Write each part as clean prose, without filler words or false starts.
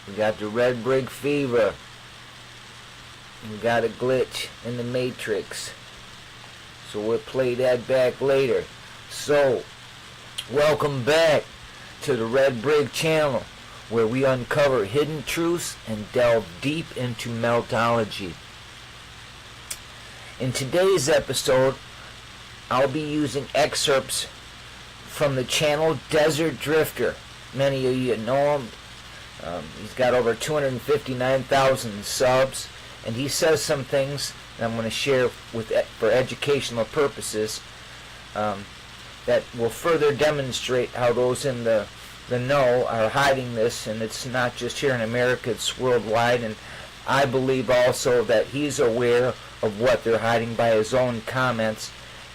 We got the red brick fever. We got a glitch in the matrix. So we'll play that back later. So, welcome back to the Red Brick channel, where we uncover hidden truths and delve deep into meltology. In today's episode, I'll be using excerpts from the channel Desert Drifter. Many of you know him. He's got over 259,000 subs, and he says some things that I'm going to share for educational purposes that will further demonstrate how those in the know are hiding this, and it's not just here in America, it's worldwide. And I believe also that he's aware of what they're hiding by his own comments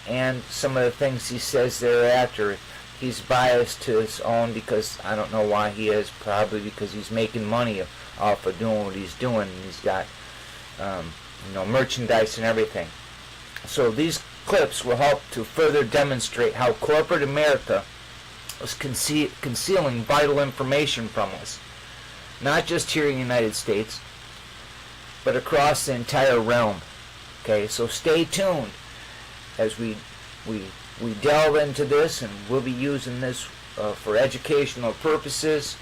and some of the things he says thereafter. He's biased to his own because I don't know why he is. Probably because he's making money off of doing what he's doing. He's got merchandise and everything. So these clips will help to further demonstrate how corporate America is concealing vital information from us, not just here in the United States, but across the entire realm. Okay, so stay tuned as we delve into this, and we'll be using this for educational purposes.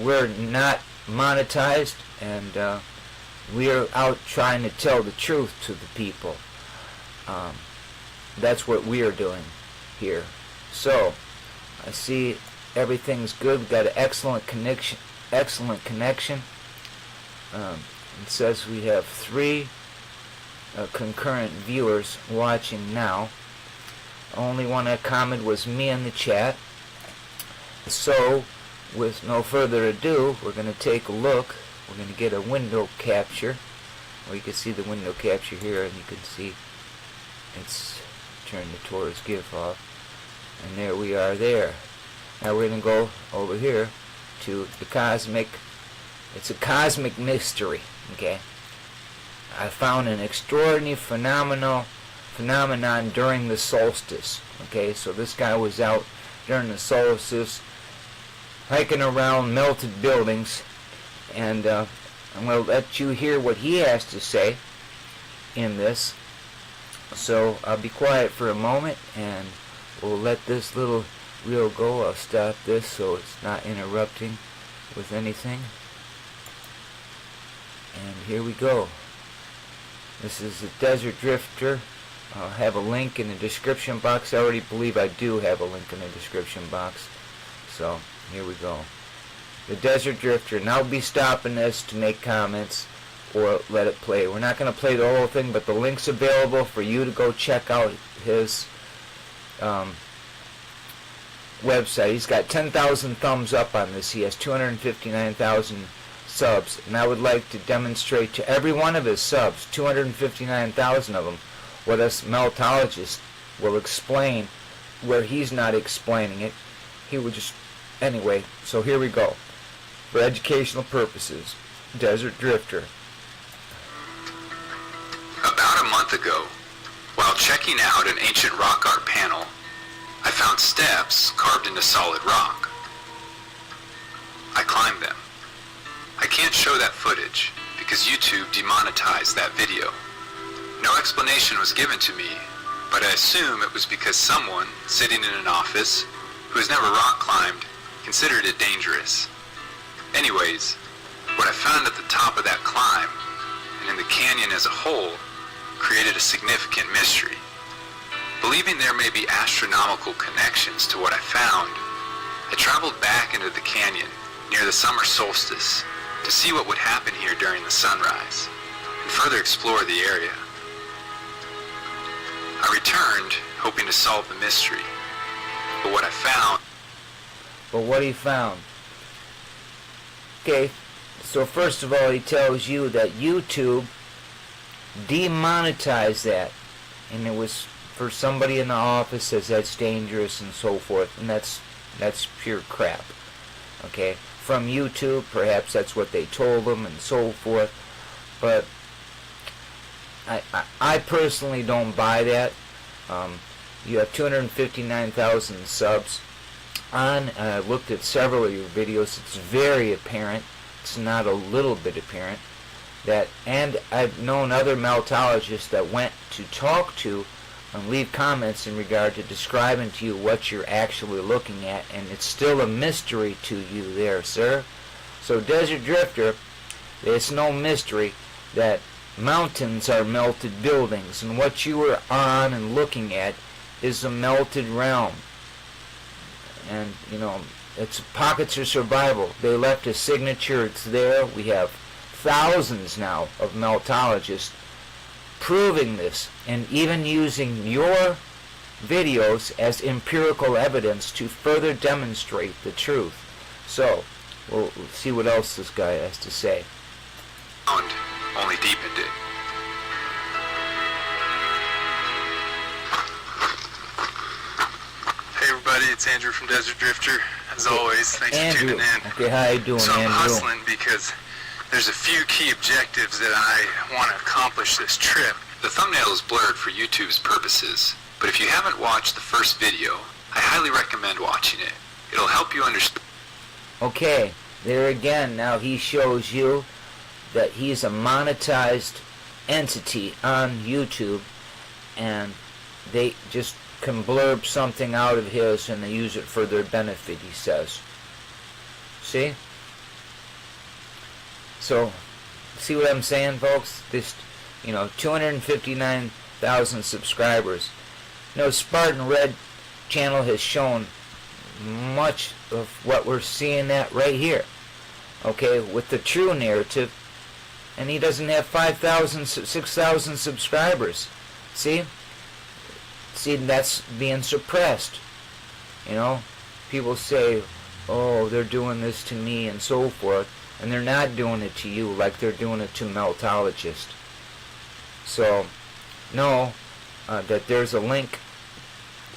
We're not monetized, and we're out trying to tell the truth to the people. That's what we are doing here. So I see everything's good. We've got an excellent connection. It says we have 3 concurrent viewers watching now. Only one that commented was me in the chat. So with no further ado, we're going to take a look. We're going to get a window capture. Well, you can see the window capture here, and you can see it's turned the Taurus GIF off. And there we are there. Now we're going to go over here to the cosmic. It's a cosmic mystery. Okay. I found an extraordinary phenomenon during the solstice. Okay, so this guy was out during the solstice hiking around melted buildings, and I'm going to let you hear what he has to say in this. So I'll be quiet for a moment and we'll let this little reel go. I'll stop this so it's not interrupting with anything. And here we go. This is the Desert Drifter. I'll have a link in the description box. I already believe I do have a link in the description box. So here we go. The Desert Drifter. And I'll be stopping this to make comments or let it play. We're not going to play the whole thing, but the link's available for you to go check out his website. He's got 10,000 thumbs up on this. He has 259,000 subs, and I would like to demonstrate to every one of his subs, 259,000 of them, what us meltologists will explain where he's not explaining it. He would just, anyway, so here we go. For educational purposes, Desert Drifter. About a month ago, while checking out an ancient rock art panel, I found steps carved into solid rock. I climbed them. I can't show that footage because YouTube demonetized that video. No explanation was given to me, but I assume it was because someone sitting in an office who has never rock climbed considered it dangerous. Anyways, what I found at the top of that climb and in the canyon as a whole created a significant mystery. Believing there may be astronomical connections to what I found, I traveled back into the canyon near the summer solstice to see what would happen here during the sunrise and further explore the area. I returned hoping to solve the mystery, but what I found... But what he found. Okay, so first of all he tells you that YouTube demonetized that, and it was for somebody in the office says that's dangerous and so forth, and that's pure crap. Okay, from YouTube, perhaps that's what they told them and so forth, but I personally don't buy that. You have 259,000 subs. on. I looked at several of your videos. It's very apparent. It's not a little bit apparent that, and I've known other meltologists that went to talk to and leave comments in regard to describing to you what you're actually looking at, and it's still a mystery to you there, sir. So Desert Drifter, it's no mystery that mountains are melted buildings, and what you are on and looking at is a melted realm. And, you know, it's pockets of survival. They left a signature. It's there. We have thousands now of meltologists proving this, and even using your videos as empirical evidence to further demonstrate the truth. So, we'll see what else this guy has to say. Only deepened it. Hey everybody, it's Andrew from Desert Drifter. As always, thanks for tuning in. Okay, how you doing, so I'm Andrew? hustling because there's a few key objectives that I want to accomplish this trip. The thumbnail is blurred for YouTube's purposes, but if you haven't watched the first video, I highly recommend watching it. It'll help you understand. Okay, there again, now he shows you that he's a monetized entity on YouTube, and they just can blurb something out of his and they use it for their benefit, he says. See? So, see what I'm saying, folks? This, 259,000 subscribers. Spartan Red channel has shown much of what we're seeing that right here. Okay, with the true narrative, and he doesn't have 5,000, 6,000 subscribers. See, that's being suppressed. People say, oh, they're doing this to me and so forth, and they're not doing it to you like they're doing it to meltologists. So, know that there's a link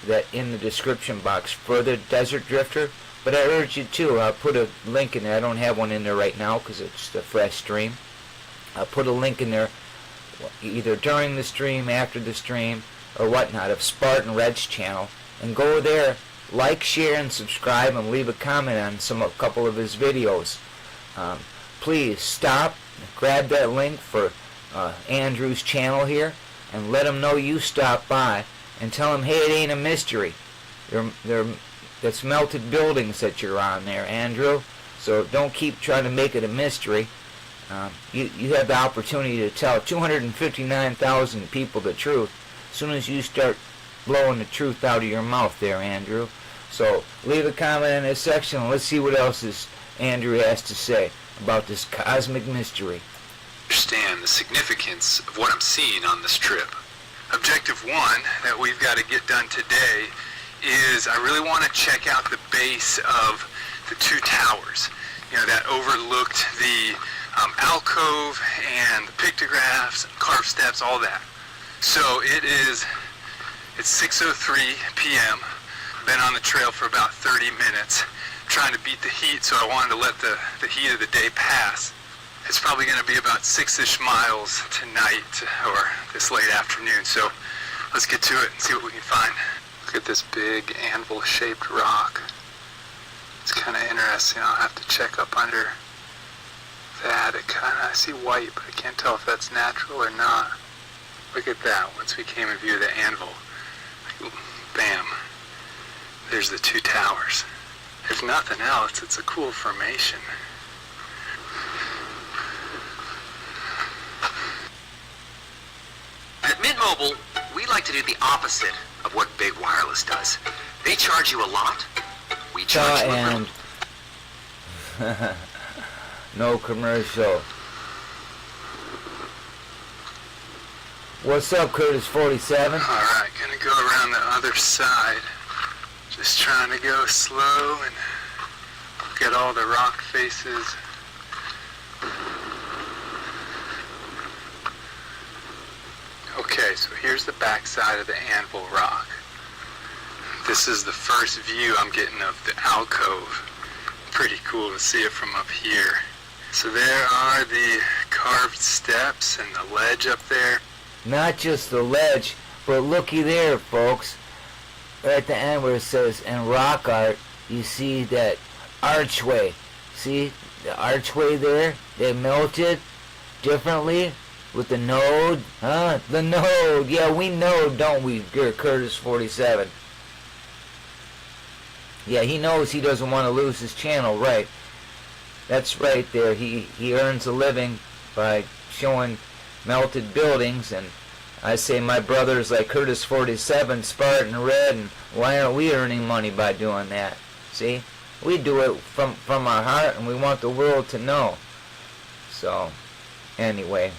that in the description box for the Desert Drifter, but I urge you to, I'll put a link in there. I don't have one in there right now because it's a fresh stream. I'll put a link in there either during the stream, after the stream, or whatnot of Spartan Red's channel, and go there, like, share, and subscribe, and leave a comment on a couple of his videos. Please stop, grab that link for Andrew's channel here, and let him know you stopped by, and tell him, hey, it ain't a mystery. That's melted buildings that you're on there, Andrew. So don't keep trying to make it a mystery. You have the opportunity to tell 259,000 people the truth as soon as you start blowing the truth out of your mouth there, Andrew. So leave a comment in this section and let's see what else Andrew has to say about this cosmic mystery. Understand the significance of what I'm seeing on this trip. Objective 1 that we've got to get done today is I really want to check out the base of the two towers, that overlooked the alcove and the pictographs and carved steps, all that. So it's 6:03 p.m. Been on the trail for about 30 minutes, trying to beat the heat, so I wanted to let the heat of the day pass. It's probably going to be about 6-ish miles tonight or this late afternoon, so let's get to it and see what we can find. Look at this big anvil-shaped rock. It's kind of interesting. I'll have to check up under that. I see white, but I can't tell if that's natural or not. Look at that. Once we came in view of the anvil, bam, there's the two towers. If nothing else, it's a cool formation. At Mint Mobile, we like to do the opposite of what Big Wireless does. They charge you a lot. We charge you a little. And no commercial. What's up, Curtis 47? Alright, gonna go around the other side. Just trying to go slow and get all the rock faces. Okay, so here's the back side of the anvil rock. This is the first view I'm getting of the alcove. Pretty cool to see it from up here. So there are the carved steps and the ledge up there. Not just the ledge, but looky there, folks. Right at the end where it says, and rock art, you see that archway. See the archway there? They melted differently with the node. Huh? The node. Yeah, we know, don't we, Curtis 47? Yeah, he knows he doesn't want to lose his channel, right? That's right there. He earns a living by showing melted buildings, and I say my brothers like Curtis 47, Spartan Red, and why aren't we earning money by doing that? See? We do it from our heart, and we want the world to know. So, anyway.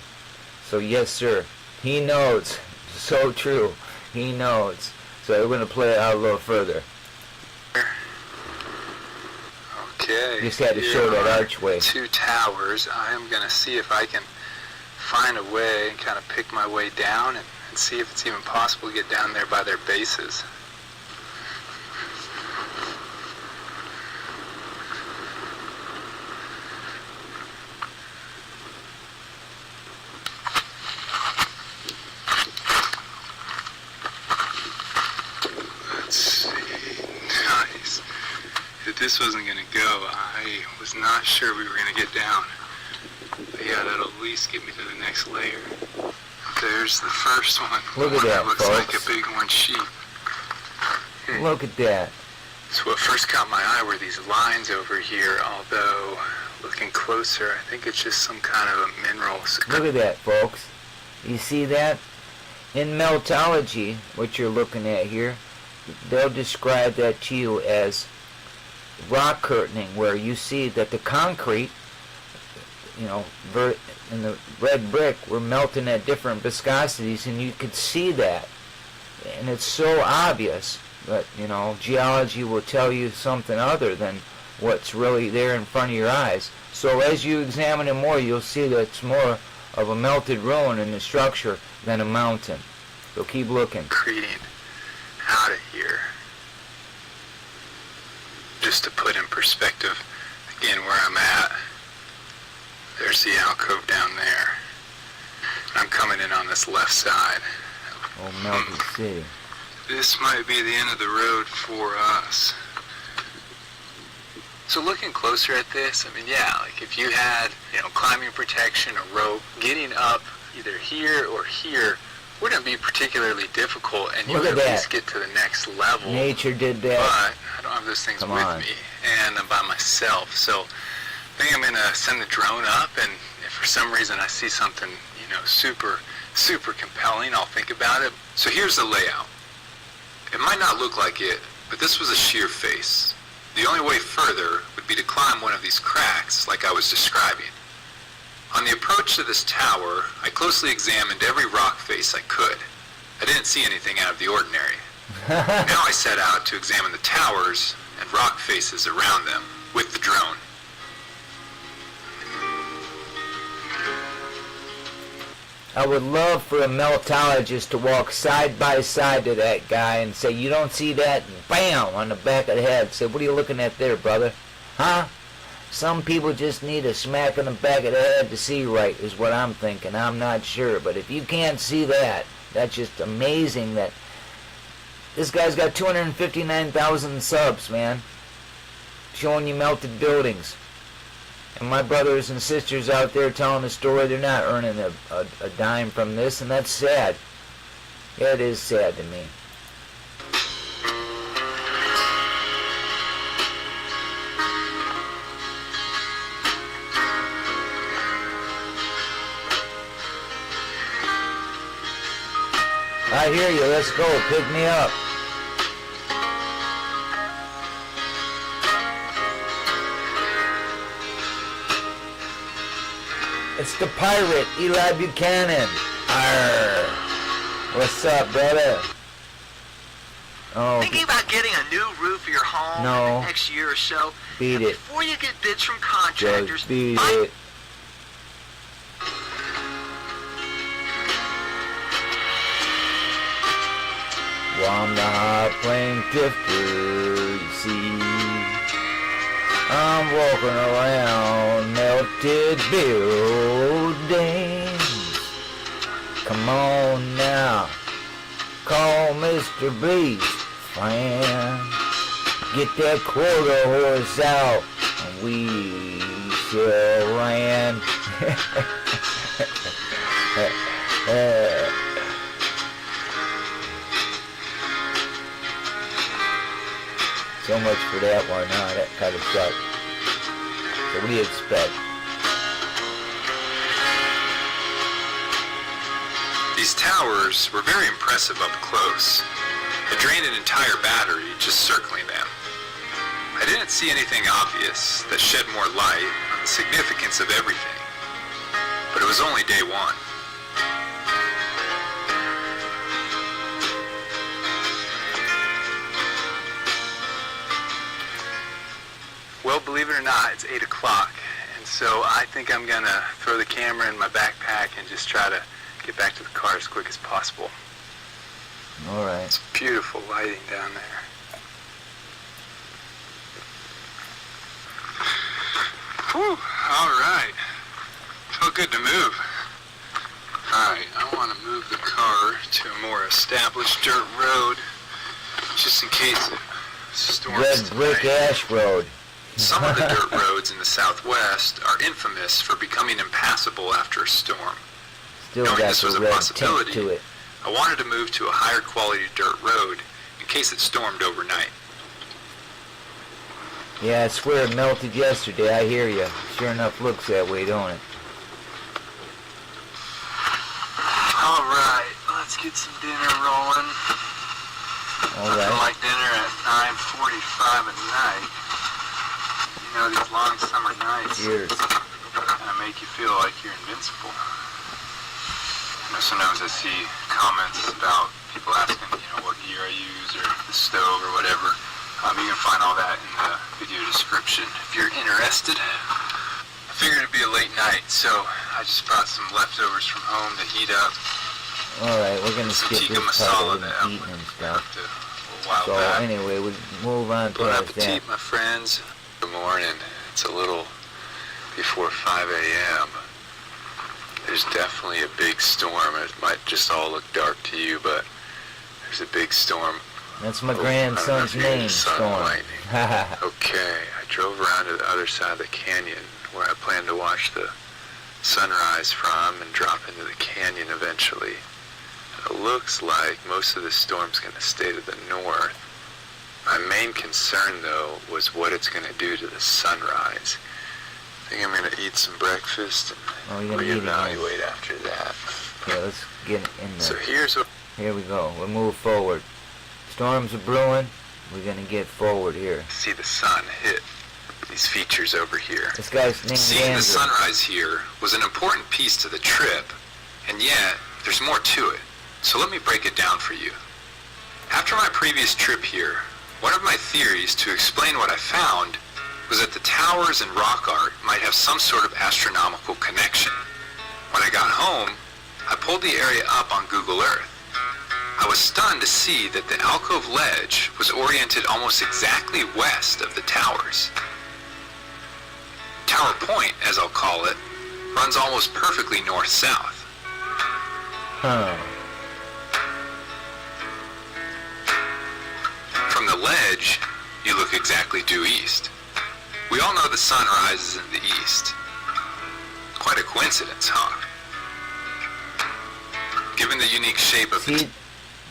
So, yes, sir. He knows. So true. He knows. So, we're going to play it out a little further. Okay. Just had to show that archway. 2 towers. I am going to see if I can find a way and kind of pick my way down and see if it's even possible to get down there by their bases. Let's see. Nice. If this wasn't going to go, I was not sure we were going to get down. But yeah, that'll at least get me to the next layer. There's the first one. Look at that, looks folks. like a bighorn sheep. Look at that. So what first caught my eye were these lines over here, although looking closer, I think it's just some kind of a mineral. Look at that, folks. You see that? In meltology, what you're looking at here, they'll describe that to you as rock curtaining, where you see that the concrete, you know, in the red brick, were melting at different viscosities, and you could see that. And it's so obvious, but, you know, geology will tell you something other than what's really there in front of your eyes. So as you examine it more, you'll see that it's more of a melted ruin in the structure than a mountain. So keep looking. Creating out of here. Just to put in perspective, again, where I'm at, there's the alcove down there. I'm coming in on this left side. Oh, Melted City. This might be the end of the road for us. So looking closer at this, I mean, yeah, like if you had, you know, climbing protection, a rope, getting up either here or here wouldn't be particularly difficult, and you would at least get to the next level. Nature did that. But I don't have those things with me, and I'm by myself. So I think I'm going to send the drone up, and if for some reason I see something, you know, super compelling, I'll think about it. So here's the layout. It might not look like it, but this was a sheer face. The only way further would be to climb one of these cracks like I was describing. On the approach to this tower, I closely examined every rock face I could. I didn't see anything out of the ordinary. Now I set out to examine the towers and rock faces around them with the drone. I would love for a meltologist to walk side by side to that guy and say, "You don't see that?" And bam, on the back of the head. Say, "What are you looking at there, brother?" Huh? Some people just need a smack on the back of the head to see right, is what I'm thinking. I'm not sure. But if you can't see that, that's just amazing that this guy's got 259,000 subs, man. Showing you melted buildings. And my brothers and sisters out there telling the story, they're not earning a dime from this, and that's sad. Yeah, it is sad to me. I hear you. Let's go. Pick me up. It's the pirate, Eli Buchanan. Arr. What's up, brother? Oh. Thinking about getting a new roof for your home in the next year or so? Beat it. Before you get bids from contractors, just beat it. Well, I'm the high plane drifter, you see. I'm walking around melted buildings. Come on now, call Mr. Beast, friend. Get that quarter horse out, and we shall land. So much for that one, huh? That kind of sucked. So what do you expect? These towers were very impressive up close. I drained an entire battery just circling them. I didn't see anything obvious that shed more light on the significance of everything, but it was only day one. Well, believe it or not, it's 8 o'clock, and so I think I'm gonna throw the camera in my backpack and just try to get back to the car as quick as possible. All right. It's beautiful lighting down there. Whew, all right. Felt good to move. All right, I want to move the car to a more established dirt road, just in case it storms Red brick tonight. ash road. Some of the dirt roads in the Southwest are infamous for becoming impassable after a storm. Still Knowing got this was the a red possibility, tint to it. I wanted to move to a higher quality dirt road in case it stormed overnight. Yeah, I swear it melted yesterday. I hear you. Sure enough, looks that way, don't it? All right, let's get some dinner rolling. All Nothing right. like dinner at 9:45 at night. You know, these long summer nights Cheers. kind of make you feel like you're invincible. You know, sometimes I see comments about people asking, what gear I use or the stove or whatever. You can find all that in the video description if you're interested. I figured it'd be a late night, so I just brought some leftovers from home to heat up. All right, we're gonna Some skip tikka this part masala of that the I eating and stuff. cooked a while So back. anyway, we move on Bon past appetit, that. my friends. Good morning. It's a little before 5 a.m. There's definitely a big storm. It might just all look dark to you, but there's a big storm. That's my Oh, I don't know grandson's if you hear the name, sun Storm. lightning. Okay, I drove around to the other side of the canyon where I plan to watch the sunrise from and drop into the canyon eventually. It looks like most of the storm's going to stay to the north. My main concern, though, was what it's going to do to the sunrise. I think I'm going to eat some breakfast Oh, and you're gonna eat it, yeah. reevaluate after that. Yeah, let's get in So there. here's what... Here we go. We'll move forward. Storms are brewing. We're gonna get forward here. See the sun hit these features over here. This guy's named Seeing Andrew. the sunrise here was an important piece to the trip, and yet there's more to it. So let me break it down for you. After my previous trip here, one of my theories to explain what I found was that the towers and rock art might have some sort of astronomical connection. When I got home, I pulled the area up on Google Earth. I was stunned to see that the alcove ledge was oriented almost exactly west of the towers. Tower Point, as I'll call it, runs almost perfectly north-south. Huh. From the ledge, you look exactly due east. We all know the sun rises in the east. Quite a coincidence, huh? Given the unique shape of the...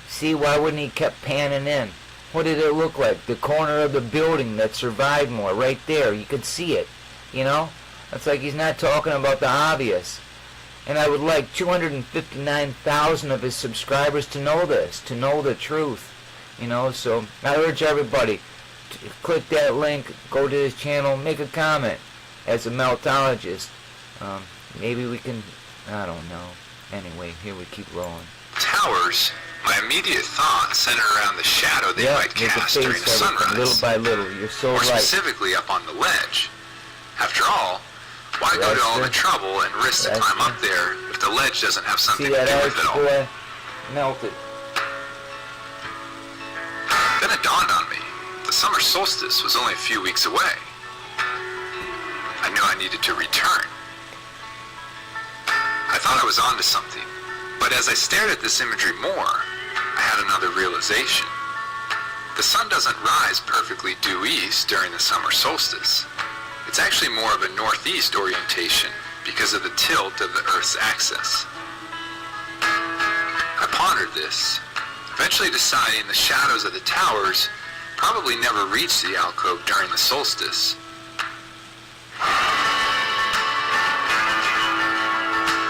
See, why wouldn't he kept panning in? What did it look like? The corner of the building that survived more, right there. You could see it, It's like he's not talking about the obvious. And I would like 259,000 of his subscribers to know this, to know the truth, So I urge everybody to click that link, go to his channel, make a comment. As a meltologist, maybe we can, I don't know. Anyway, here we keep rolling. towers, my immediate thought centered around the shadow they might make a cast face during the everything, sunrise. little by little. You're so More right. specifically up on the ledge. After all, why go to all the trouble and risk to climb up there if the ledge doesn't have something See to that do with arch, it all? boy? Melted. Then it dawned on me, the summer solstice was only a few weeks away. I knew I needed to return. I thought I was onto something, but as I stared at this imagery more, I had another realization. The sun doesn't rise perfectly due east during the summer solstice. It's actually more of a northeast orientation because of the tilt of the Earth's axis. I pondered this, eventually deciding the shadows of the towers probably never reached the alcove during the solstice.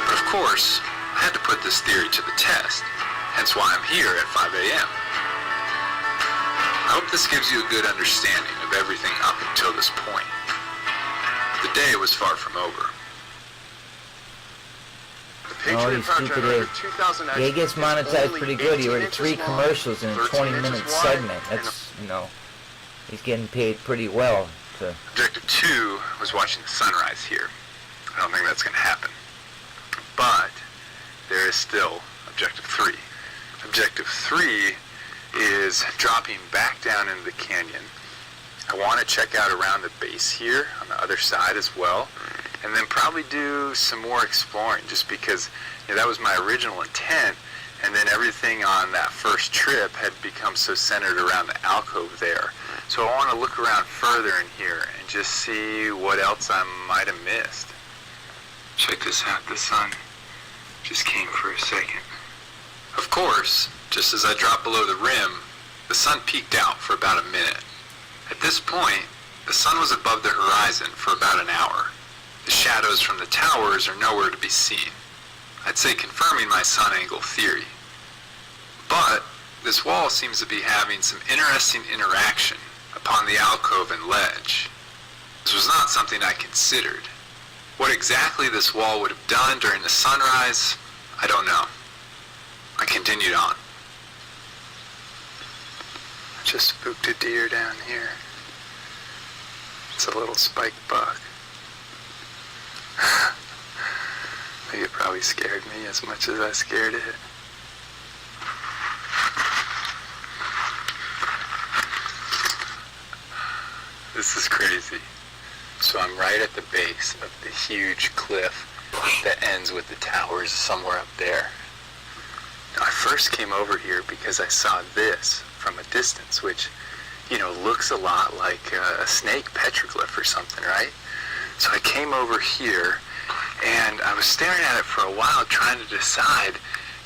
But of course, I had to put this theory to the test, hence why I'm here at 5 a.m. I hope this gives you a good understanding of everything up until this point. The day was far from over. Oh, he's stupid. Yeah, he gets monetized pretty good. He ordered 3 commercials in a 20-minute segment. That's, you know, he's getting paid pretty well. Objective 2 was watching the sunrise here. I don't think that's going to happen. But there is still Objective 3. Objective 3 is dropping back down into the canyon. I want to check out around the base here on the other side as well, and then probably do some more exploring just because, you know, that was my original intent, and then everything on that first trip had become so centered around the alcove there. So I want to look around further in here and just see what else I might have missed. Check this out, the sun just came for a second. Of course, just as I dropped below the rim, the sun peeked out for about a minute. At this point, the sun was above the horizon for about an hour. The shadows from the towers are nowhere to be seen. I'd say confirming my sun angle theory. But this wall seems to be having some interesting interaction upon the alcove and ledge. This was not something I considered. What exactly this wall would have done during the sunrise, I don't know. I continued on. I just spooked a deer down here. It's a little spiked buck. I think it probably scared me as much as I scared it. This is crazy. So I'm right at the base of the huge cliff that ends with the towers somewhere up there. Now, I first came over here because I saw this from a distance, which, you know, looks a lot like a snake petroglyph or something, right? So I came over here, and I was staring at it for a while trying to decide,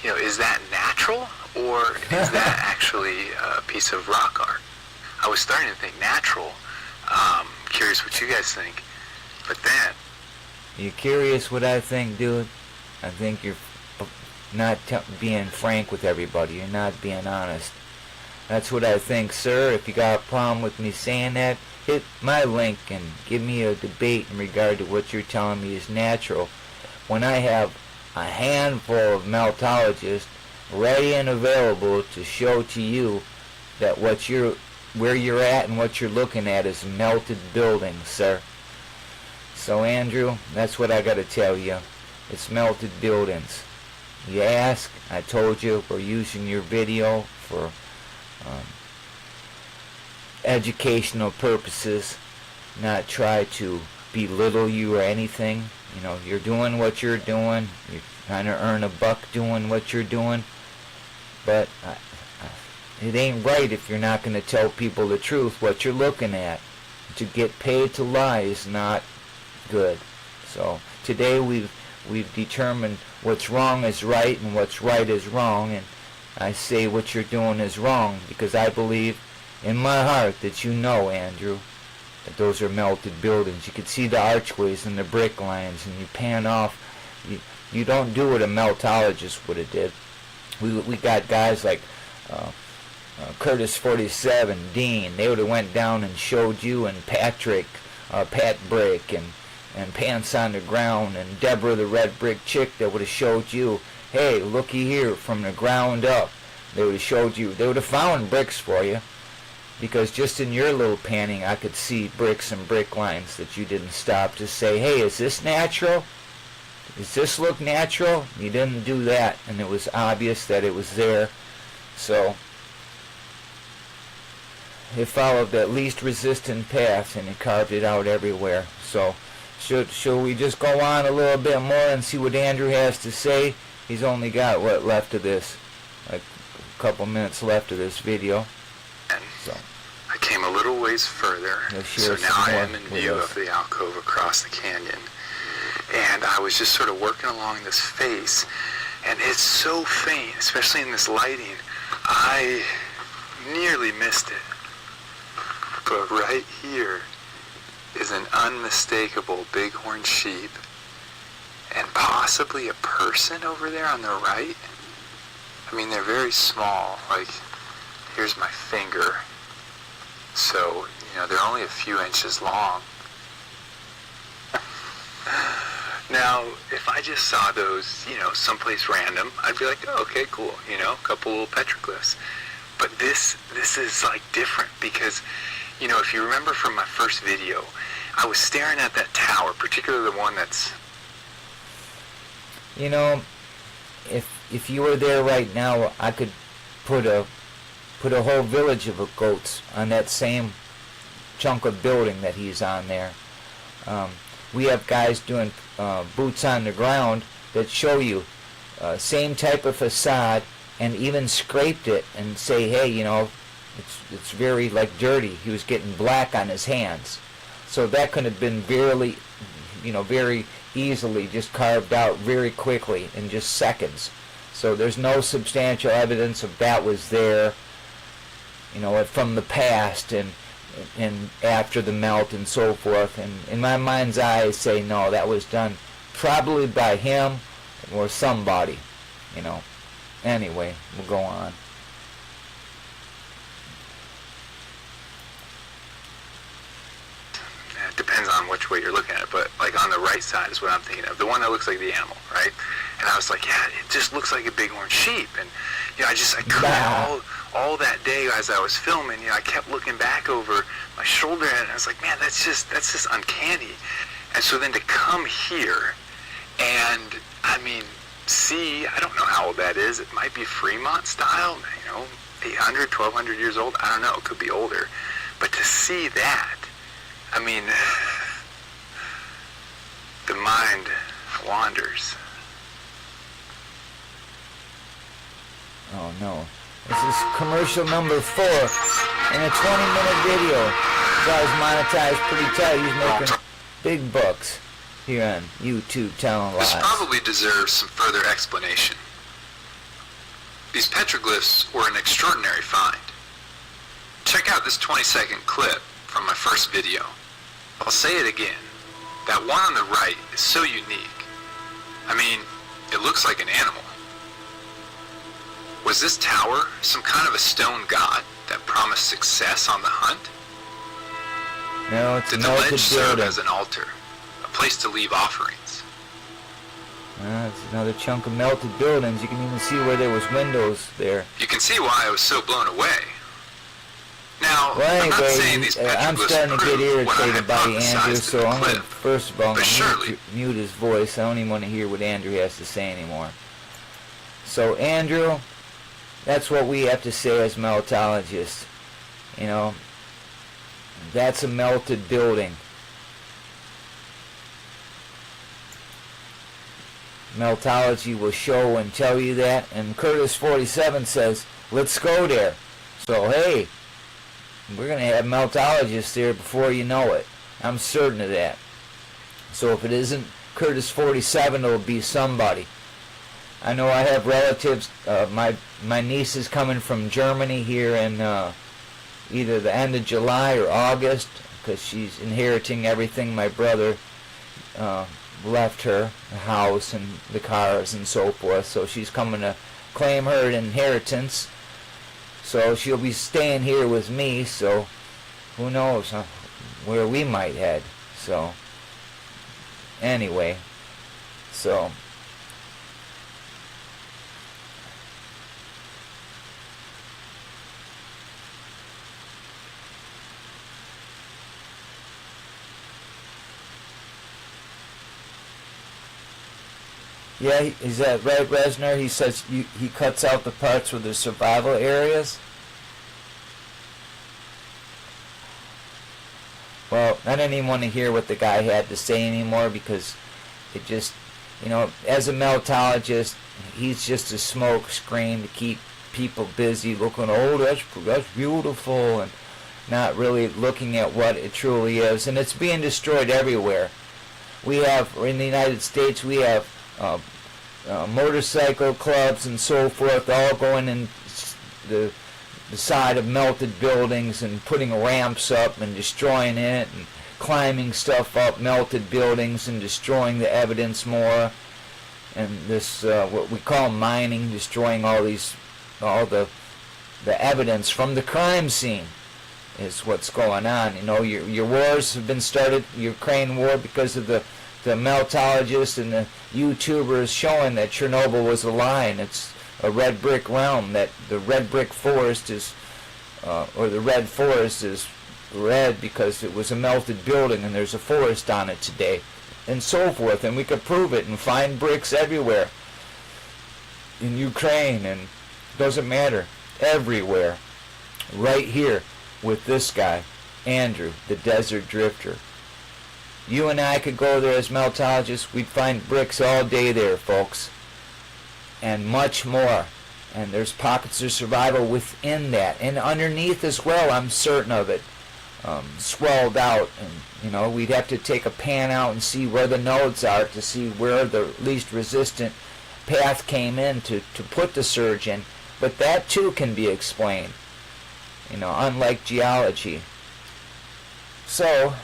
you know, is that natural, or is that actually a piece of rock art? I was starting to think natural. Curious what you guys think. But then... You curious what I think, dude? I think you're not being frank with everybody. You're not being honest. That's what I think, sir. If you got a problem with me saying that, hit my link and give me a debate in regard to what you're telling me is natural. When I have a handful of meltologists ready and available to show to you that where you're at and what you're looking at is melted buildings, sir. So, Andrew, that's what I got to tell you. It's melted buildings. You ask, I told you we're using your video for educational purposes, not try to belittle you or anything. You know, you're doing what you're doing. You're trying to earn a buck doing what you're doing. But it ain't right if you're not going to tell people the truth, what you're looking at. To get paid to lie is not good. So today we've determined what's wrong is right and what's right is wrong, and I say what you're doing is wrong because I believe in my heart that you know, Andrew, that those are melted buildings. You can see the archways and the brick lines, and you pan off. You don't do what a meltologist would have did. We got guys like Curtis 47, Dean. They would have went down and showed you, and Patrick, Pat Brick, and Pants on the Ground, and Deborah the Red Brick Chick that would have showed you, hey, looky here, from the ground up. They would have showed you, they would have found bricks for you, because just in your little panning I could see bricks and brick lines that you didn't stop to say, hey, is this natural? Does this look natural? You didn't do that, and it was obvious that it was there. So it followed that least resistant path, and it carved it out everywhere. So should we just go on a little bit more and see what Andrew has to say? He's only got what left of this, like a couple minutes left of this video. So I came a little ways further, so now I am in view of the alcove across the canyon. And I was just sort of working along this face, and it's so faint, especially in this lighting, I nearly missed it. But right here is an unmistakable bighorn sheep, and possibly a person over there on the right. I mean, they're very small, like, here's my finger. So, they're only a few inches long. Now, if I just saw those, someplace random, I'd be like, oh, okay, cool, a couple little petroglyphs. But this is, like, different because, if you remember from my first video, I was staring at that tower, particularly the one that's... if you were there right now, I could put a whole village of goats on that same chunk of building that he's on there. We have guys doing boots on the ground that show you same type of facade, and even scraped it and say, hey, it's very dirty. He was getting black on his hands, so that could have been very easily just carved out very quickly in just seconds. So there's no substantial evidence of that was there, from the past and after the melt and so forth. And in my mind's eye, I say no, that was done probably by him or somebody, Anyway, we'll go on. It depends on which way you're looking at it, but on the right side is what I'm thinking of. The one that looks like the animal, right? And I was like, yeah, it just looks like a bighorn sheep. And, I couldn't all that day as I was filming, I kept looking back over my shoulder and I was like, man, that's just uncanny. And so then to come here and, see, I don't know how old that is. It might be Fremont style, 800, 1,200 years old. I don't know. It could be older. But to see that, the mind wanders. Oh no. This is commercial number 4 in a 20-minute video. The guy's monetized pretty tight. He's making big bucks here on YouTube telling lies. This probably deserves some further explanation. These petroglyphs were an extraordinary find. Check out this 20-second clip from my first video. I'll say it again. That one on the right is so unique. It looks like an animal. Was this tower some kind of a stone god that promised success on the hunt? No, it's Did the ledge serve as an altar, a place to leave offerings? It's another chunk of melted buildings. You can even see where there was windows there. You can see why I was so blown away. Now, well, I'm not saying anyway, these I'm starting to get irritated by Andrew, so I'm going to, first of all, mute his voice. I don't even want to hear what Andrew has to say anymore. So, Andrew, that's what we have to say as meltologists. That's a melted building. Meltology will show and tell you that, and Curtis 47 says, let's go there. So, hey, we're going to have meltologists there before you know it. I'm certain of that. So if it isn't Curtis 47, it'll be somebody. I know I have relatives. My niece is coming from Germany here in either the end of July or August, because she's inheriting everything my brother left her, the house and the cars and so forth. So she's coming to claim her inheritance. So she'll be staying here with me, so who knows where we might head. So anyway, so yeah, is that right, Resner? He says he cuts out the parts with the survival areas. Well, I didn't even want to hear what the guy had to say anymore, because it just, as a meltologist, he's just a smoke screen to keep people busy looking, oh, that's beautiful, and not really looking at what it truly is. And it's being destroyed everywhere. We have, in the United States, we have motorcycle clubs and so forth, all going in the side of melted buildings and putting ramps up and destroying it, and climbing stuff up melted buildings and destroying the evidence more. And this, what we call mining, destroying all the evidence from the crime scene is what's going on. You know, your wars have been started, Ukraine war, because of the meltologists and the YouTubers showing that Chernobyl was a lie and it's a red brick realm, that the red brick forest is, or the red forest is red because it was a melted building and there's a forest on it today, and so forth. And we could prove it and find bricks everywhere in Ukraine, and it doesn't matter, everywhere. Right here with this guy, Andrew, the Desert Drifter. You and I could go there as meltologists, we'd find bricks all day there, folks, and much more. And there's pockets of survival within that, and underneath as well, I'm certain of it, swelled out. And you know, we'd have to take a pan out and see where the nodes are to see where the least resistant path came in to put the surge in. But that too can be explained, you know, unlike geology. So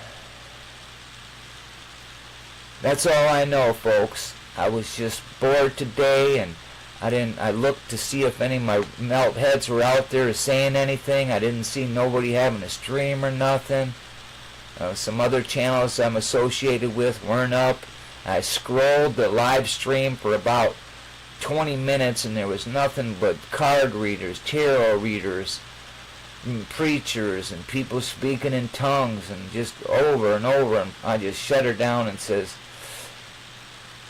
that's all I know, folks. I was just bored today, and I looked to see if any of my melt heads were out there saying anything. I didn't see nobody having a stream or nothing. Some other channels I'm associated with weren't up. I scrolled the live stream for about 20 minutes, and there was nothing but card readers, tarot readers, and preachers, and people speaking in tongues, and just over and over. And I just shut her down and says,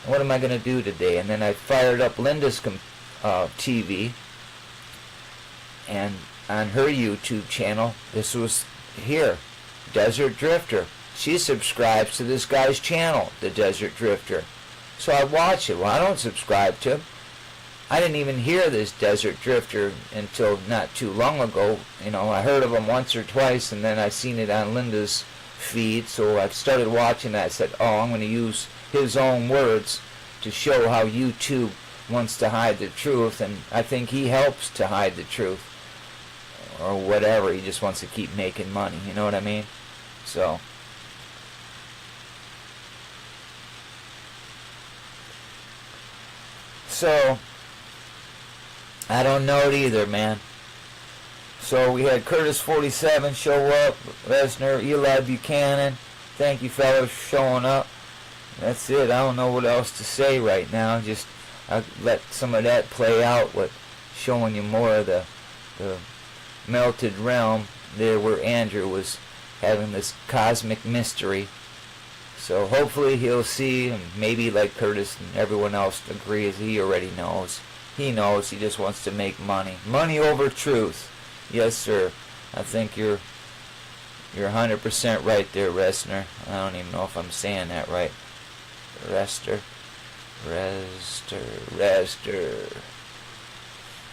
what am I going to do today? And then I fired up Linda's TV, and on her YouTube channel, this was here, Desert Drifter. She subscribes to this guy's channel, the Desert Drifter. So I watch it. Well, I don't subscribe to him. I didn't even hear this Desert Drifter until not too long ago. You know, I heard of him once or twice, and then I seen it on Linda's feed, so I started watching that. I said, oh, I'm going to use his own words to show how YouTube wants to hide the truth, and I think he helps to hide the truth, or whatever. He just wants to keep making money, you know what I mean? So I don't know it either, man. So we had Curtis 47 show up, Lesnar, Eli Buchanan. Thank you fellas for showing up. That's it. I don't know what else to say right now. Just I let some of that play out, what showing you more of the melted realm there where Andrew was having this cosmic mystery. So hopefully he'll see, and maybe like Curtis and everyone else agrees, he already knows. He knows, he just wants to make money. Money over truth. Yes, sir. I think you're 100% right there, Resner. I don't even know if I'm saying that right. Rester.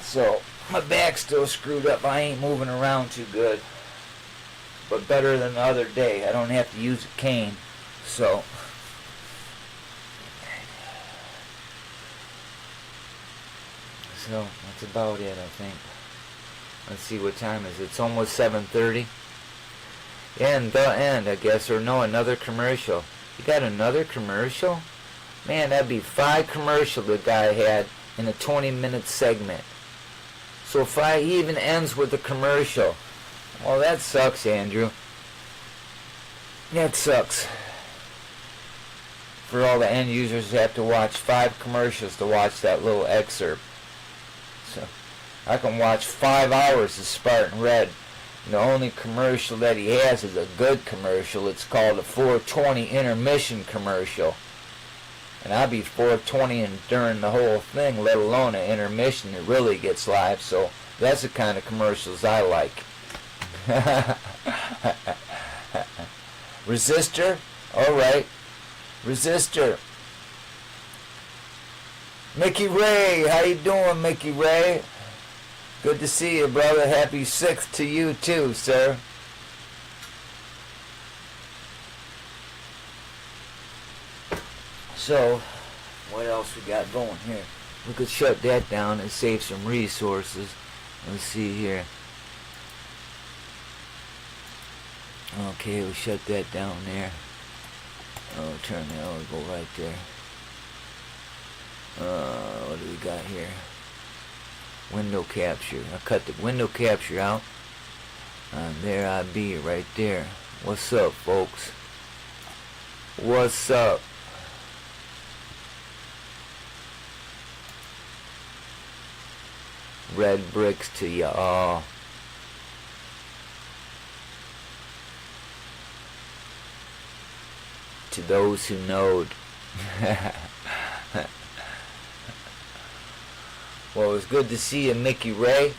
So, my back's still screwed up. I ain't moving around too good. But better than the other day. I don't have to use a cane. So, that's about it, I think. Let's see, what time is it? It's almost 7:30. And the end, I guess, or no, another commercial. You got another commercial? Man, that'd be 5 commercials the guy had in a 20-minute segment. So he even ends with a commercial. Well, that sucks, Andrew. That sucks. For all the end users who have to watch 5 commercials to watch that little excerpt. So I can watch 5 hours of Spartan Red. The only commercial that he has is a good commercial. It's called a 420 intermission commercial. And I'll be 420 and during the whole thing, let alone an intermission that really gets live. So that's the kind of commercials I like. Resistor? Alright. Resistor. Mickey Ray, how you doing, Mickey Ray? Good to see you, brother. Happy 6th to you too, sir. So, what else we got going here? We could shut that down and save some resources. Let's see here. Okay, we shut that down there. Oh, turn that on, go right there. What do we got here? Window capture. I cut the window capture out. And there I be, right there. What's up, folks? What's up? Red bricks to y'all. To those who knowed. Well, it's good to see you, Mickey Ray.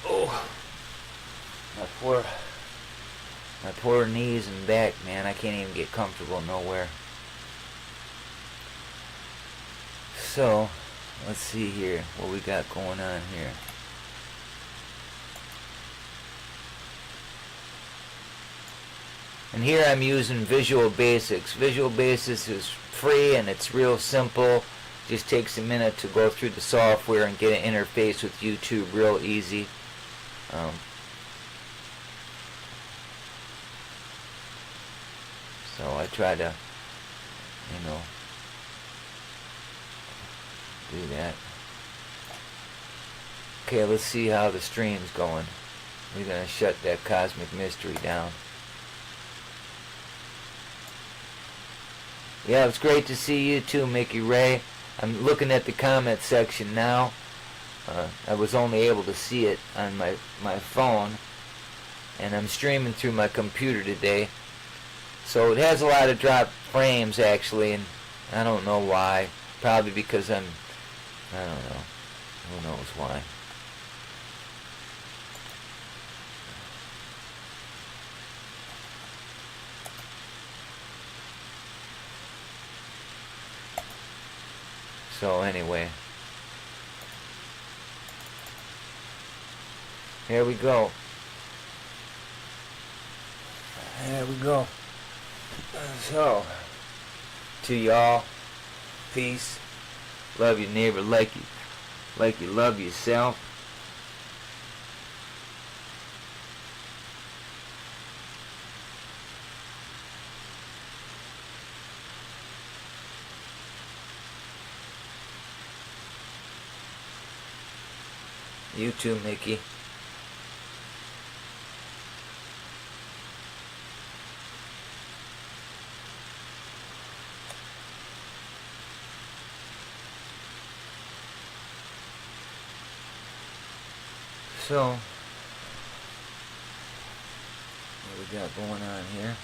Oh, my poor knees and back, man. I can't even get comfortable nowhere. So, let's see here what we got going on here. And here I'm using Visual Basics. Visual Basics is free and it's real simple. Just takes a minute to go through the software and get an interface with YouTube real easy. So I try to, do that. Okay, let's see how the stream's going. We're going to shut that Cosmic Mystery down. Yeah, it's great to see you too, Mickey Ray. I'm looking at the comment section now. I was only able to see it on my phone. And I'm streaming through my computer today. So it has a lot of dropped frames actually, and I don't know why. Probably because I don't know. Who knows why. So anyway, here we go. There we go. So, to y'all, peace. Love your neighbor like you love yourself. You too, Mickey. So, what we got going on here?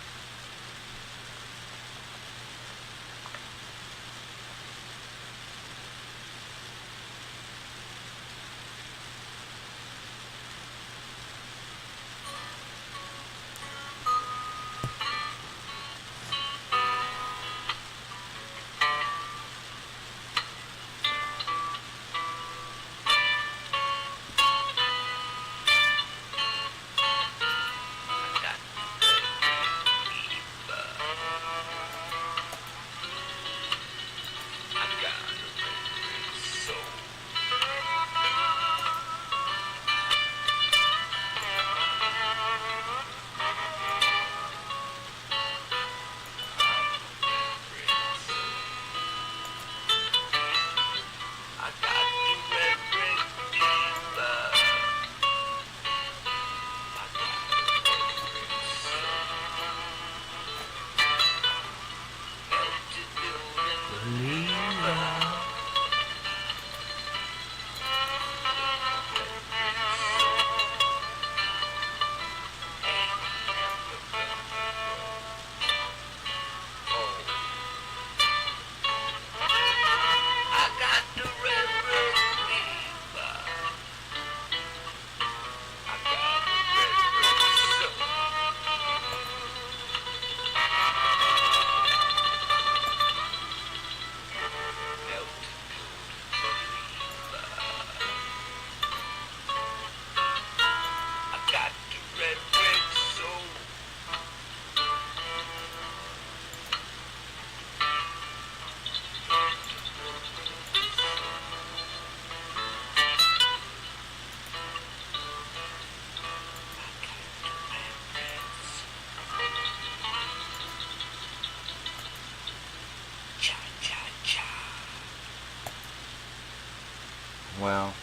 Well,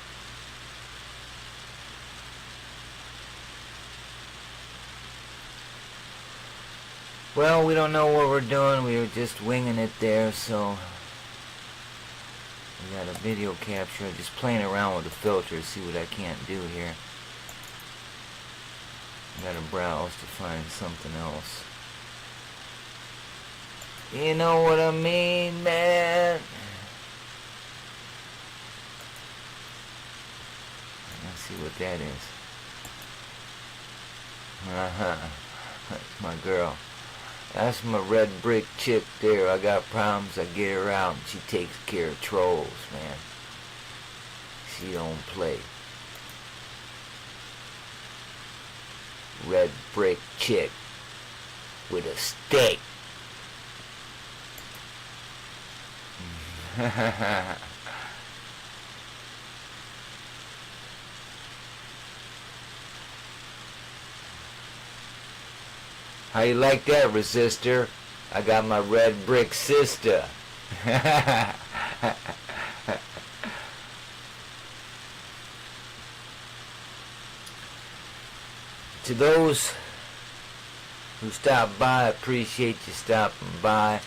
we don't know what we're doing. We were just winging it there, so we got a video capture. Just playing around with the filter, see what I can't do here. Gotta browse to find something else. You know what I mean, man? Let's see what that is. That's my girl. That's my red brick chick there. I got problems, I get her out, and she takes care of trolls, man. She don't play. Red brick chick with a stick. How you like that, resistor? I got my red brick sister. To those who stopped by, I appreciate you stopping by.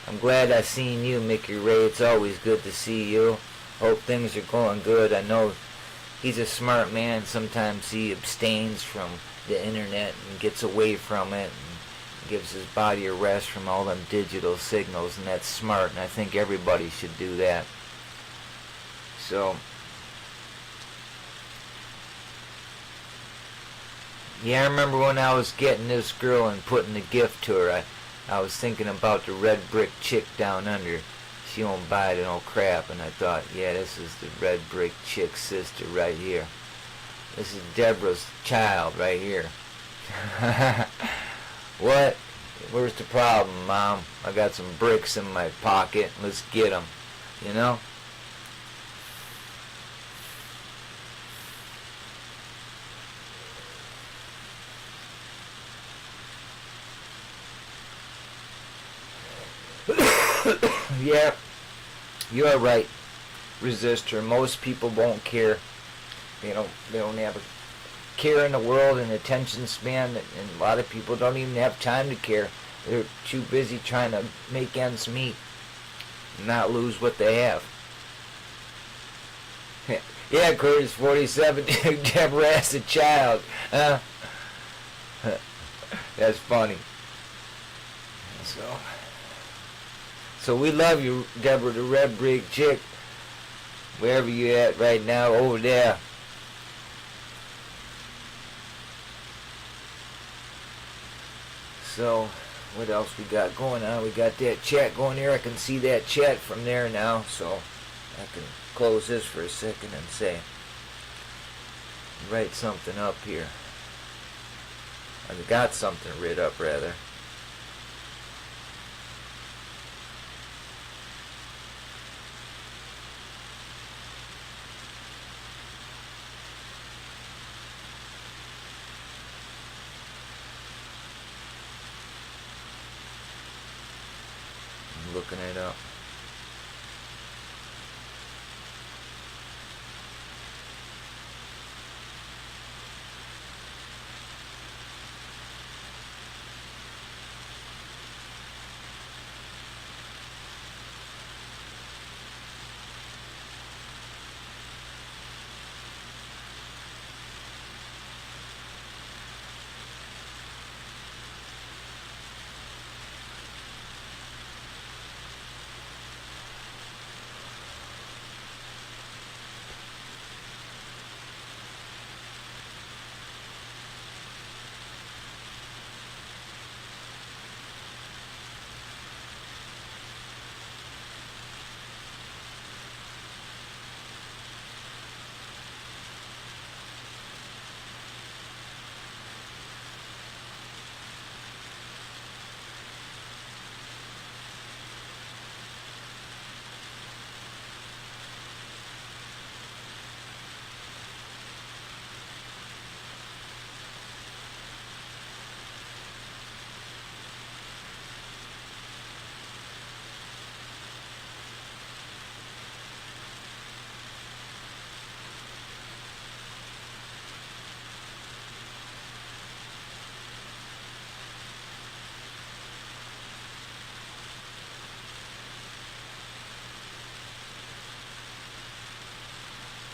I'm glad I seen you, Mickey Ray. It's always good to see you. Hope things are going good. I know he's a smart man. Sometimes he abstains from the internet and gets away from it and gives his body a rest from all them digital signals, and that's smart, and I think everybody should do that. So, yeah, I remember when I was getting this girl and putting the gift to her, I was thinking about the red brick chick down under. She won't buy no crap, and I thought, yeah, this is the red brick chick sister right here. This is Deborah's child right here. What? Where's the problem, Mom? I got some bricks in my pocket. Let's get them. You know? Yeah, you're right, resistor. Most people won't care. They don't have a care in the world and attention span, and a lot of people don't even have time to care. They're too busy trying to make ends meet and not lose what they have. Yeah, Curtis 47, Deborah as a child. That's funny. So we love you, Deborah, the red brick chick, wherever you at right now, over there. So, what else we got going on? We got that chat going here. I can see that chat from there now, so I can close this for a second and say, write something up here. I've got something writ up, rather. Looking it up.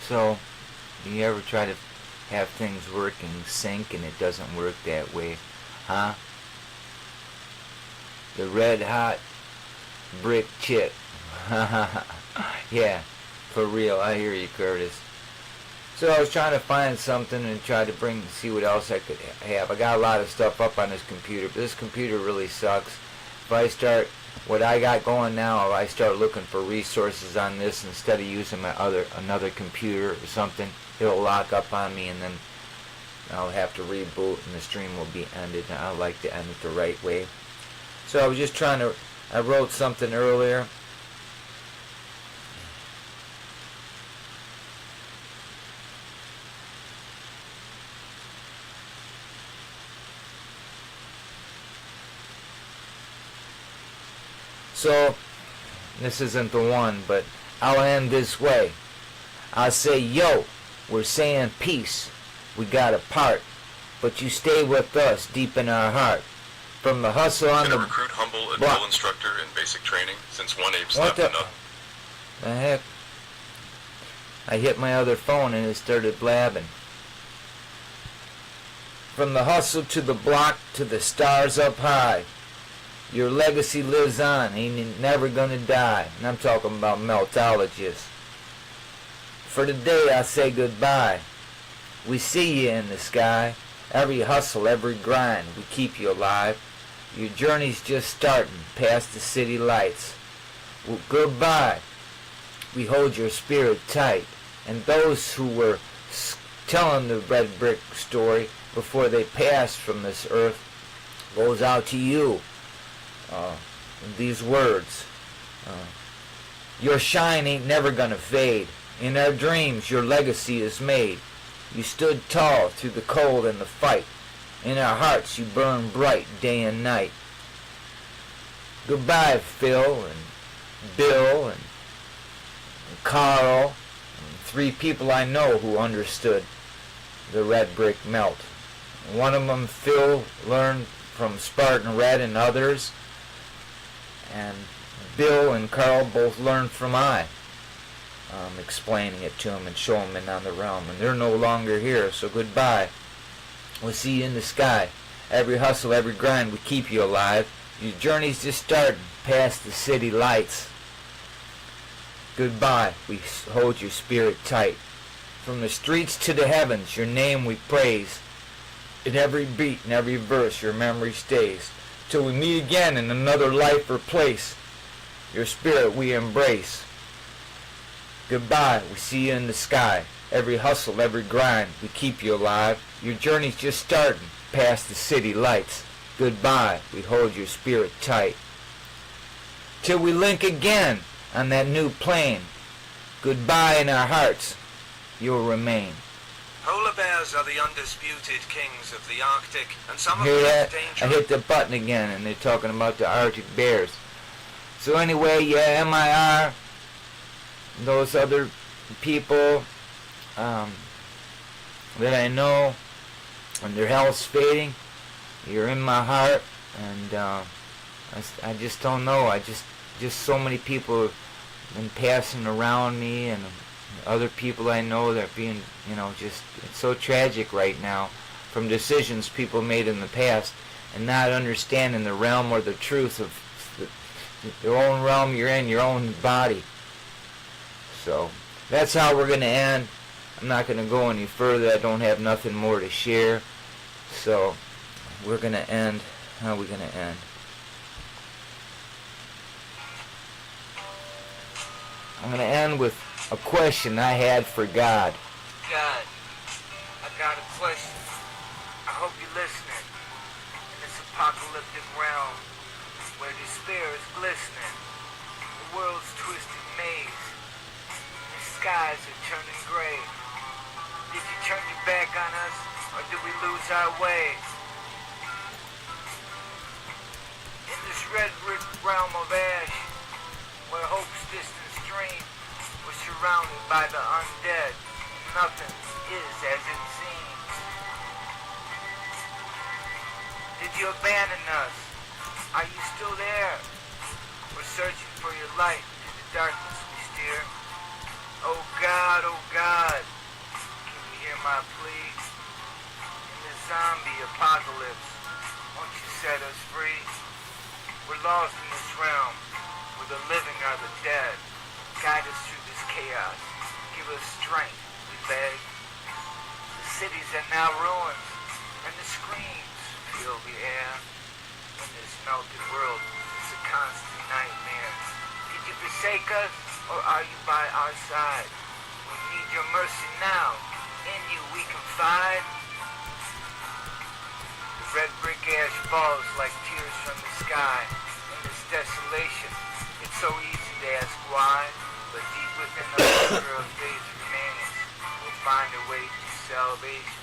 So, you ever try to have things work in sync and it doesn't work that way? Huh? The red hot brick chip. Yeah, for real. I hear you, Curtis. So I was trying to find something and try to see what else I could have. I got a lot of stuff up on this computer, but this computer really sucks. If I start what I got going now, I start looking for resources on this instead of using my another computer or something, it'll lock up on me and then I'll have to reboot and the stream will be ended. And I like to end it the right way. So I was just trying to, I wrote something earlier. So, this isn't the one, but I'll end this way. I'll say, yo, we're saying peace. We got a part, but you stay with us deep in our heart. From the hustle on Can the... a recruit humble a drill instructor in basic training since one ape slapped another? The heck? I hit my other phone and it started blabbing. From the hustle to the block to the stars up high. Your legacy lives on, ain't never gonna die. And I'm talking about meltologists. For today I say goodbye. We see you in the sky. Every hustle, every grind, we keep you alive. Your journey's just starting past the city lights. Well, goodbye. We hold your spirit tight. And those who were telling the red brick story before they passed from this earth goes out to you. These words. Your shine ain't never gonna fade. In our dreams your legacy is made. You stood tall through the cold and the fight. In our hearts you burn bright day and night. Goodbye, Phil and Bill and Carl, and 3 people I know who understood the red brick melt. One of them, Phil, learned from Spartan Red and others, and Bill and Carl both learned from I. Explaining it to them and showing them on the realm, and they're no longer here, so goodbye. We'll see you in the sky. Every hustle, every grind, we keep you alive. Your journey's just starting past the city lights. Goodbye, we hold your spirit tight. From the streets to the heavens, your name we praise. In every beat, in every verse, your memory stays. Till we meet again in another life or place, your spirit we embrace. Goodbye, we see you in the sky. Every hustle, every grind, we keep you alive. Your journey's just starting past the city lights. Goodbye, we hold your spirit tight. Till we link again on that new plane. Goodbye in our hearts, you'll remain. Polar bears are the undisputed kings of the Arctic, and some of Hear the that? most I dangerous... hit the button again and they're talking about the Arctic bears. So anyway, yeah, MIR, those other people that I know, and their health's fading, you're in my heart, and I just don't know. I just so many people have been passing around me, and other people I know that are being, just, it's so tragic right now from decisions people made in the past and not understanding the realm or the truth of your own realm you're in, your own body. So that's how we're going to end. I'm not going to go any further. I don't have nothing more to share. So we're going to end. How are we going to end? I'm going to end with a question I had for God. God, I got a question. I hope you're listening. In this apocalyptic realm where despair is glistening, the world's twisted maze, and the skies are turning gray. Did you turn your back on us, or did we lose our way? In this red brick realm of ash, where hope's distant stream was surrounded by the undead, nothing is as it seems. Did you abandon us? Are you still there? We're searching for your light through the darkness we steer. Oh God, can you hear my plea? In the zombie apocalypse, won't you set us free? We're lost in this realm, where the living are the dead. Guide us through this chaos, give us strength, we beg. The cities are now ruins, and the screams fill the air. In this melted world, it's a constant nightmare. Did you forsake us, or are you by our side? We need your mercy now, in you we confide. The red brick ash falls like tears from the sky. In this desolation, it's so easy to ask why. But deep within the hunger of faith remains, we'll find a way to salvation,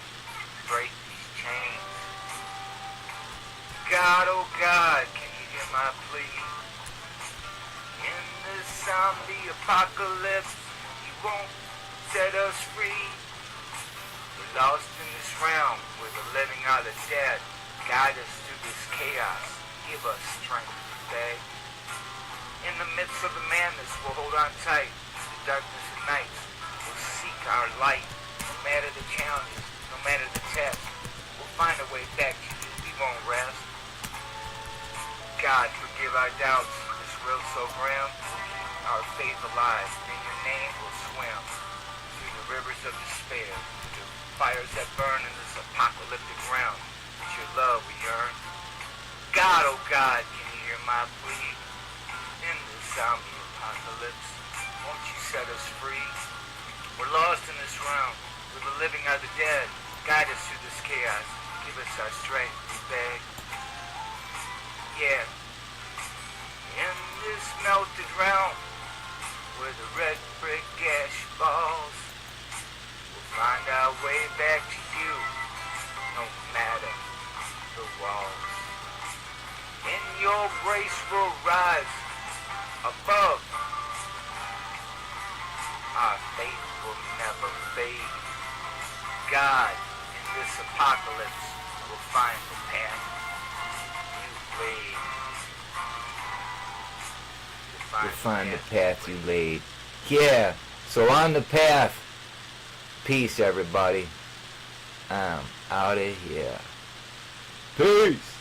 break these chains. God, oh God, can you hear my plea? In this zombie apocalypse, you won't set us free. We're lost in this realm where the living are the dead. Guide us through this chaos, give us strength to beg. In the midst of the madness, we'll hold on tight. The darkness of nights, we'll seek our light. No matter the challenges, no matter the test, we'll find a way back to you, we won't rest. God, forgive our doubts, this world so grim. We'll keep our faith alive, in your name we'll swim. Through the rivers of despair, through the fires that burn in this apocalyptic realm. It's your love we yearn. God, oh God, can you hear my plea? In this zombie apocalypse, won't you set us free? We're lost in this realm, where the living are the dead. Guide us through this chaos, give us our strength, we beg. Yeah, in this melted realm, where the red brick ash falls, we'll find our way back to you, no matter the walls. In your grace we'll rise above. Our faith will never fade. God, in this apocalypse, will find the path you laid. You'll find the path you laid. Yeah, so on the path. Peace, everybody. I'm out of here. Peace.